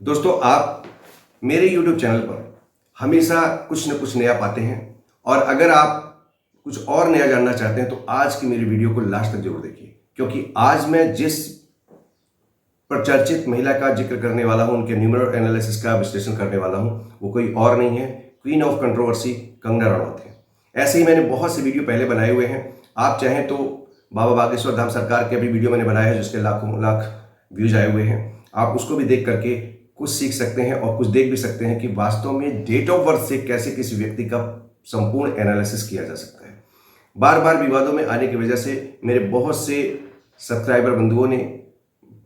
दोस्तों, आप मेरे YouTube चैनल पर हमेशा कुछ न कुछ नया पाते हैं और अगर आप कुछ और नया जानना चाहते हैं तो आज की मेरी वीडियो को लास्ट तक जरूर देखिए, क्योंकि आज मैं जिस प्रचर्चित महिला का जिक्र करने वाला हूं, उनके न्यूमेरल एनालिसिस का विश्लेषण करने वाला हूं, वो कोई और नहीं है, queen of controversy Kangana Ranaut है। ऐसे ही मैंने बहुत से वीडियो पहले बनाए हुए हैं। आप चाहें तो बाबा बागेश्वर धाम सरकार के भी वीडियो मैंने बनाया है जिसके लाखों लाख व्यूज आए हुए हैं। आप उसको भी देख करके कुछ सीख सकते हैं और कुछ देख भी सकते हैं कि वास्तव में डेट ऑफ बर्थ से कैसे किसी व्यक्ति का संपूर्ण एनालिसिस किया जा सकता है। बार बार विवादों में आने की वजह से मेरे बहुत से सब्सक्राइबर बंधुओं ने,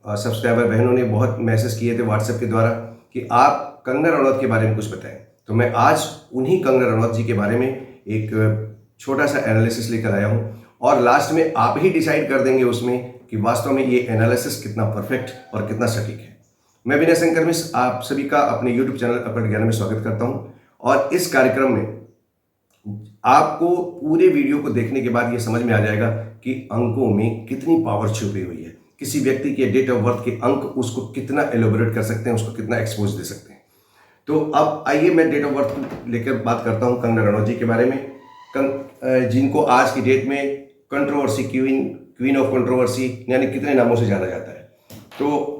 सब्सक्राइबर बहनों ने बहुत मैसेज किए थे व्हाट्सएप के द्वारा कि आप कंगना रनौत के बारे में कुछ बताएं। तो मैं आज उन्हीं कंगना रनौत जी के बारे में एक छोटा सा एनालिसिस लेकर आया हूं और लास्ट में आप ही डिसाइड कर देंगे उसमें कि वास्तव में ये एनालिसिस कितना परफेक्ट और कितना सटीक है। मैं विनय शंकर मिश्र आप सभी का अपने YouTube चैनल अपने ज्ञान में स्वागत करता हूं और इस कार्यक्रम में आपको पूरे वीडियो को देखने के बाद ये समझ में आ जाएगा कि अंकों में कितनी पावर छुपी हुई है। किसी व्यक्ति के डेट ऑफ बर्थ के अंक उसको कितना एलोबरेट कर सकते हैं, उसको कितना एक्सपोज दे सकते हैं। तो अब आइए मैं डेट ऑफ बर्थ को लेकर बात करता हूं कंगना रनौत जी के बारे में, जिनको आज की डेट में कंट्रोवर्सी क्वीन ऑफ कंट्रोवर्सी यानी कितने नामों से जाना जाता है। तो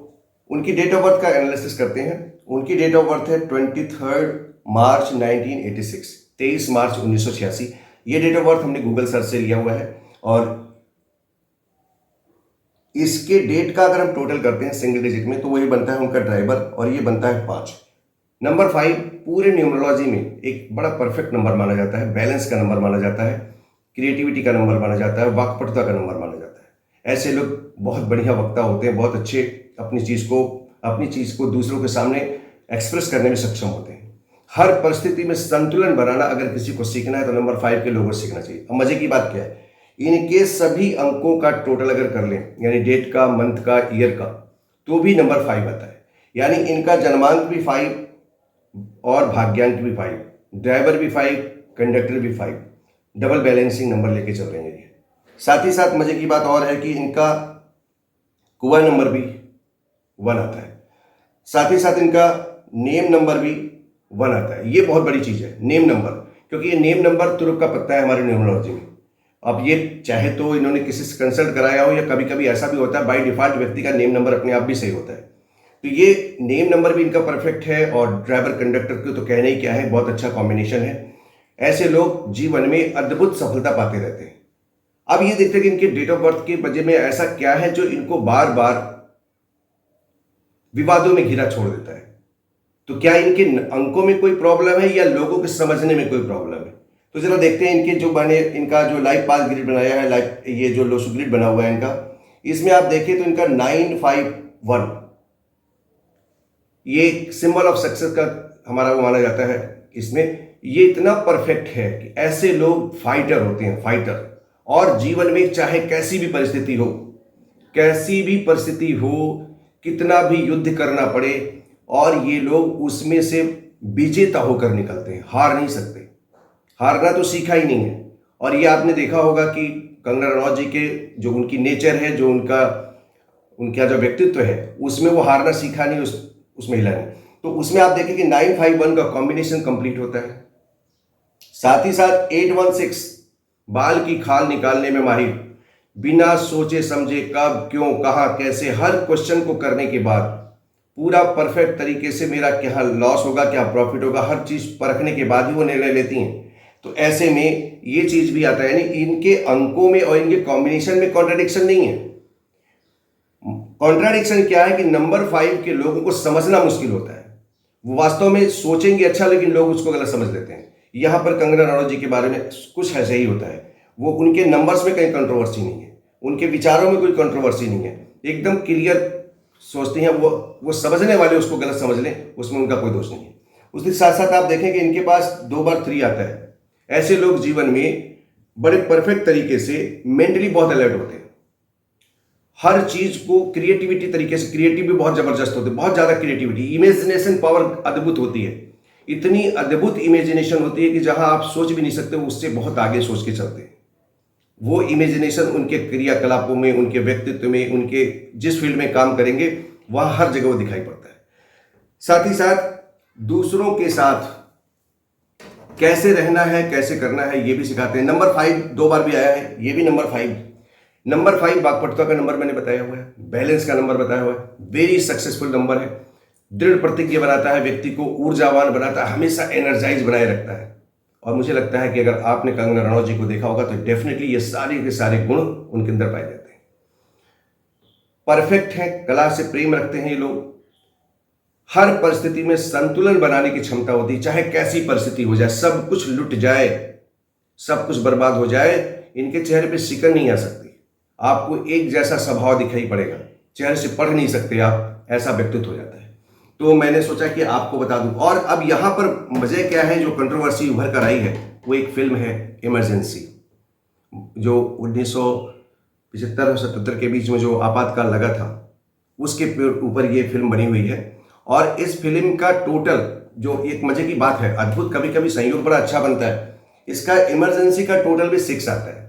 उनकी डेट ऑफ बर्थ का एनालिसिस करते हैं। उनकी डेट ऑफ बर्थ है 23 मार्च 1986, 23 मार्च 1986। ये डेट ऑफ बर्थ हमने गूगल सर्च से लिया हुआ है और इसके डेट का अगर हम टोटल करते हैं सिंगल डिजिट में तो वही बनता है उनका ड्राइवर और ये बनता है 5। नंबर 5 पूरे न्यूमरोलॉजी में एक बड़ा परफेक्ट नंबर माना जाता है, बैलेंस का नंबर माना जाता है, क्रिएटिविटी का नंबर माना जाता है, वाक्पटुता का नंबर माना जाता है। ऐसे लोग बहुत बढ़िया वक्ता होते हैं, बहुत अच्छे अपनी चीज को दूसरों के सामने एक्सप्रेस करने में सक्षम होते हैं। हर परिस्थिति में संतुलन बनाना अगर किसी को सीखना है तो नंबर 5 के लोगों से सीखना चाहिए। अब मजे की बात क्या है, इनके सभी अंकों का टोटल अगर कर लें यानी डेट का, मंथ का, ईयर का, तो भी नंबर 5 आता है। यानी इनका जन्मांक भी 5 और भाग्यांक भी 5, ड्राइवर भी 5, कंडक्टर भी 5, डबल बैलेंसिंग नंबर लेके चल रहे हैं ये। साथ ही साथ मजे की बात और है कि इनका कुआ नंबर भी 1 आता है। साथ ही साथ इनका नेम नंबर भी 1 आता है। ये बहुत बड़ी चीज है नेम नंबर, क्योंकि ये नेम नंबर तुरुप का पत्ता है हमारी न्यूमरोलॉजी में। अब ये चाहे तो इन्होंने किसी से कंसल्ट कराया हो या कभी कभी ऐसा भी होता है बाय डिफॉल्ट व्यक्ति का नेम नंबर अपने आप भी सही होता है। तो ये नेम नंबर भी इनका परफेक्ट है और ड्राइवर कंडक्टर को तो कहना ही क्या है, बहुत अच्छा कॉम्बिनेशन है। ऐसे लोग जीवन में अद्भुत सफलता पाते रहते हैं। अब ये देखते हैं कि इनके डेट ऑफ बर्थ के वजह में ऐसा क्या है जो इनको बार बार विवादों में घिरा छोड़ देता है। तो क्या इनके अंकों में कोई प्रॉब्लम है या लोगों के समझने में कोई प्रॉब्लम है? तो जरा देखते हैं इनका जो लाइफ पाथ ग्रिड बनाया है, ये जो लोसु ग्रिड बना हुआ है इनका, इसमें आप देखें तो इनका 951 ये सिंबल ऑफ सक्सेस का हमारा वो माना जाता है। इसमें ये इतना परफेक्ट है कि ऐसे लोग फाइटर होते हैं, फाइटर, और जीवन में चाहे कैसी भी परिस्थिति हो, कितना भी युद्ध करना पड़े और ये लोग उसमें से विजेता होकर निकलते हैं, हार नहीं सकते। हारना तो सीखा ही नहीं है। और ये आपने देखा होगा कि कंगना रनौत जी के जो उनकी नेचर है, जो उनका जो व्यक्तित्व है, उसमें वो हारना सीखा नहीं उस महिला ने। तो उसमें आप देखें कि 951 का कॉम्बिनेशन कंप्लीट होता है। साथ ही साथ 816 बाल की खाल निकालने में माहिर, बिना सोचे समझे कब, क्यों, कहां, कैसे, हर क्वेश्चन को करने के बाद पूरा परफेक्ट तरीके से मेरा क्या लॉस होगा, क्या प्रॉफिट होगा, हर चीज परखने के बाद ही वो निर्णय लेती हैं। तो ऐसे में ये चीज भी आता है, यानी इनके अंकों में और इनके कॉम्बिनेशन में कॉन्ट्राडिक्शन नहीं है। कॉन्ट्राडिक्शन क्या है कि नंबर 5 के लोगों को समझना मुश्किल होता है। वो वास्तव में सोचेंगे अच्छा, लेकिन लोग उसको गलत समझ लेते हैं। यहां पर कंगना रनौत जी के बारे में कुछ ऐसा ही होता है। वो उनके नंबर्स में कहीं कंट्रोवर्सी नहीं है, उनके विचारों में कोई कंट्रोवर्सी नहीं है, एकदम क्लियर सोचती हैं। वो समझने वाले उसको गलत समझ लें, उसमें उनका कोई दोष नहीं है। उसके साथ साथ आप देखें कि इनके पास 2 बार 3 आता है। ऐसे लोग जीवन में बड़े परफेक्ट तरीके से मेंटली बहुत अलर्ट होते हैं, हर चीज को क्रिएटिविटी तरीके से, क्रिएटिव भी बहुत जबरदस्त होते हैं, बहुत ज्यादा क्रिएटिविटी, इमेजिनेशन पावर अद्भुत होती है। इतनी अद्भुत इमेजिनेशन होती है कि जहां आप सोच भी नहीं सकते उससे बहुत आगे सोच के चलते हैं। वो इमेजिनेशन उनके क्रियाकलापों में, उनके व्यक्तित्व में, उनके जिस फील्ड में काम करेंगे वहां हर जगह वो दिखाई पड़ता है। साथ ही साथ दूसरों के साथ कैसे रहना है, कैसे करना है, ये भी सिखाते हैं। नंबर 5 2 बार भी आया है, ये भी नंबर 5 वाक्पटुता का नंबर मैंने बताया हुआ है, बैलेंस का नंबर बताया हुआ है, वेरी सक्सेसफुल नंबर है। दृढ़ प्रतिज्ञ बनाता है, व्यक्ति को ऊर्जावान बनाता है, हमेशा एनर्जाइज बनाए रखता है। और मुझे लगता है कि अगर आपने कंगना रनौत जी को देखा होगा तो डेफिनेटली ये सारे के सारे गुण उनके अंदर पाए जाते हैं। परफेक्ट हैं, कला से प्रेम रखते हैं ये लोग, हर परिस्थिति में संतुलन बनाने की क्षमता होती है, चाहे कैसी परिस्थिति हो जाए, सब कुछ लुट जाए, सब कुछ बर्बाद हो जाए, इनके चेहरे पे शिकन नहीं आ सकती। आपको एक जैसा स्वभाव दिखाई पड़ेगा, चेहरे से पढ़ नहीं सकते आप, ऐसा व्यक्तित्व हो जाता है। तो मैंने सोचा कि आपको बता दूं। और अब यहां पर मजे क्या है, जो कंट्रोवर्सी उभर कर आई है वो एक फिल्म है इमरजेंसी, जो 1975 और 77 के बीच में जो आपातकाल लगा था उसके ऊपर ये फिल्म बनी हुई है। और इस फिल्म का टोटल, जो एक मजे की बात है, अद्भुत, कभी कभी संयोग बड़ा अच्छा बनता है, इसका इमरजेंसी का टोटल भी 6 आता है।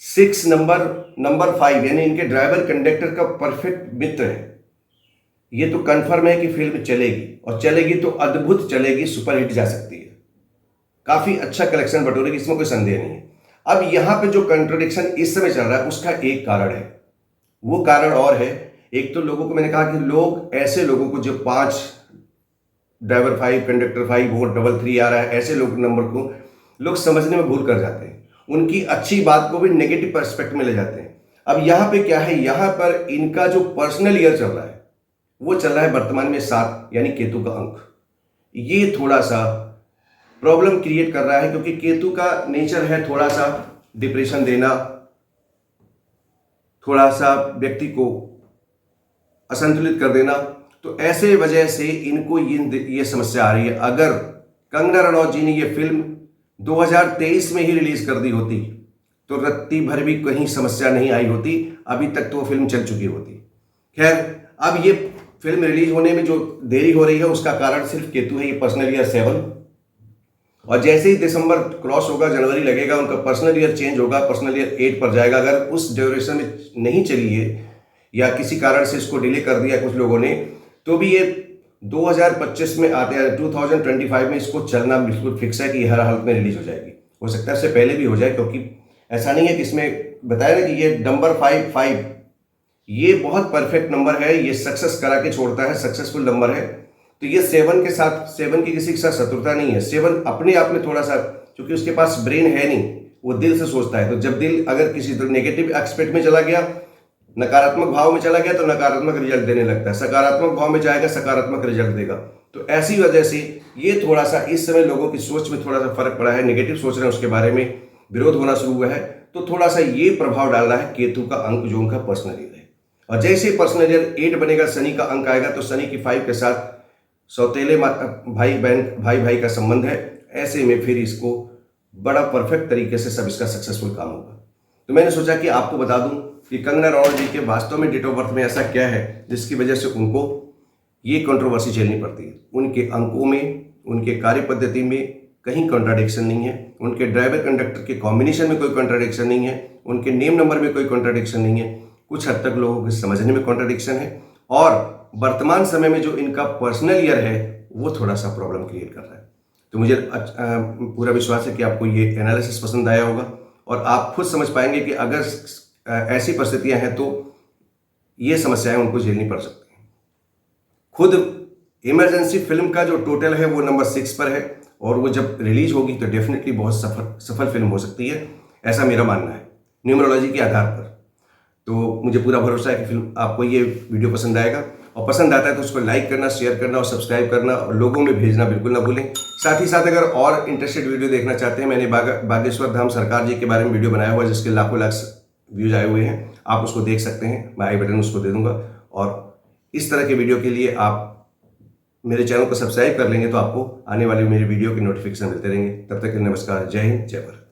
6 नंबर 5 यानी इनके ड्राइवर कंडक्टर का परफेक्ट मित्र है। ये तो कंफर्म है कि फिल्म चलेगी, और चलेगी तो अद्भुत चलेगी, सुपरहिट जा सकती है, काफी अच्छा कलेक्शन बटोरेगी, इसमें कोई संदेह नहीं है। अब यहां पे जो कंट्रोडिक्शन इस समय चल रहा है उसका एक कारण है, वो कारण और है। एक तो लोगों को, मैंने कहा कि लोग, ऐसे लोगों को जो 5 ड्राइवर 5 कंडक्टर 5 वो 3 आ रहा है, ऐसे लोग नंबर को लोग समझने में भूल कर जाते हैं, उनकी अच्छी बात को भी नेगेटिव पर्सपेक्टिव में ले जाते हैं। अब यहां पे क्या है, यहां पर इनका जो पर्सनल ईयर चल रहा है वो चल रहा है वर्तमान में 7 यानी केतु का अंक। ये थोड़ा सा प्रॉब्लम क्रिएट कर रहा है, क्योंकि केतु का नेचर है थोड़ा सा डिप्रेशन देना, थोड़ा सा व्यक्ति को असंतुलित कर देना। तो ऐसे वजह से इनको ये समस्या आ रही है। अगर कंगना रनौत जी ने ये फिल्म 2023 में ही रिलीज कर दी होती तो रत्ती भर भी कहीं समस्या नहीं आई होती, अभी तक तो वो फिल्म चल चुकी होती। खैर, अब ये फिल्म रिलीज होने में जो देरी हो रही है उसका कारण सिर्फ केतु है, ये पर्सनल ईयर 7, और जैसे ही दिसंबर क्रॉस होगा, जनवरी लगेगा, उनका पर्सनल ईयर चेंज होगा, पर्सनल ईयर 8 पर जाएगा। अगर उस ड्यूरेशन में नहीं चली है या किसी कारण से इसको डिले कर दिया कुछ लोगों ने, तो भी ये 2025 में आते हैं, 2025 में इसको चलना बिल्कुल फिक्स है कि हर हालत में रिलीज हो जाएगी। हो सकता है इससे पहले भी हो जाए, क्योंकि ऐसा नहीं है कि इसमें बताया ना कि ये नंबर 5 ये बहुत परफेक्ट नंबर है, ये सक्सेस करा के छोड़ता है, सक्सेसफुल नंबर है। तो ये 7 के साथ, 7 की किसी के साथ शत्रुता नहीं है। 7 अपने आप में थोड़ा सा, क्योंकि उसके पास ब्रेन है नहीं, वो दिल से सोचता है। तो जब दिल अगर किसी नेगेटिव एस्पेक्ट में चला गया, नकारात्मक भाव में चला गया, तो नकारात्मक रिजल्ट देने लगता है, सकारात्मक भाव में जाएगा, सकारात्मक रिजल्ट देगा। तो ऐसी वजह से ये थोड़ा सा इस समय लोगों की सोच में थोड़ा सा फर्क पड़ा है, नेगेटिव सोच रहे हैं, उसके बारे में विरोध होना शुरू हुआ है। तो थोड़ा सा ये प्रभाव डाल रहा है केतु का अंक, जो उनका पर्सनल ईयर है। और जैसे ही पर्सनल ईयर 8 बनेगा, शनि का अंक आएगा, तो शनि की 5 के साथ सौतेले भाई का संबंध है। ऐसे में फिर इसको बड़ा परफेक्ट तरीके से सब इसका सक्सेसफुल काम होगा। तो मैंने सोचा कि आपको बता दूं कि कंगना रनौत जी के वास्तव में डेट ऑफ बर्थ में ऐसा क्या है जिसकी वजह से उनको ये कंट्रोवर्सी झेलनी पड़ती है। उनके अंकों में, उनके कार्य पद्धति में कहीं कॉन्ट्राडिक्शन नहीं है, उनके ड्राइवर कंडक्टर के कॉम्बिनेशन में कोई कॉन्ट्राडिक्शन नहीं है, उनके नेम नंबर में कोई कॉन्ट्राडिक्शन नहीं है, कुछ हद तक लोगों को समझने में कॉन्ट्राडिक्शन है, और वर्तमान समय में जो इनका पर्सनल ईयर है वो थोड़ा सा प्रॉब्लम क्रिएट कर रहा है। तो मुझे पूरा विश्वास है कि आपको ये एनालिसिस पसंद आया होगा, और आप खुद समझ पाएंगे कि अगर ऐसी परिस्थितियां हैं तो ये समस्याएं उनको झेलनी पड़ सकती हैं। खुद इमरजेंसी फिल्म का जो टोटल है वो नंबर 6 पर है, और वो जब रिलीज होगी तो डेफिनेटली बहुत सफल फिल्म हो सकती है, ऐसा मेरा मानना है न्यूमरोलॉजी के आधार पर। तो मुझे पूरा भरोसा है कि फिल्म आपको ये वीडियो पसंद आएगा, और पसंद आता है तो उसको लाइक करना, शेयर करना और सब्सक्राइब करना और लोगों में भेजना बिल्कुल ना भूलें। साथ ही साथ अगर और इंटरेस्टेड वीडियो देखना चाहते हैं, मैंने बागेश्वर धाम सरकार जी के बारे में वीडियो बनाया हुआ है जिसके लाखों लाख व्यूज आए हुए हैं, आप उसको देख सकते हैं, मैं आई बटन उसको दे दूंगा। और इस तरह के वीडियो के लिए आप मेरे चैनल को सब्सक्राइब कर लेंगे तो आपको आने वाली मेरी वीडियो की नोटिफिकेशन मिलते रहेंगे। तब तक के लिए नमस्कार, जय हिंद, जय भारत।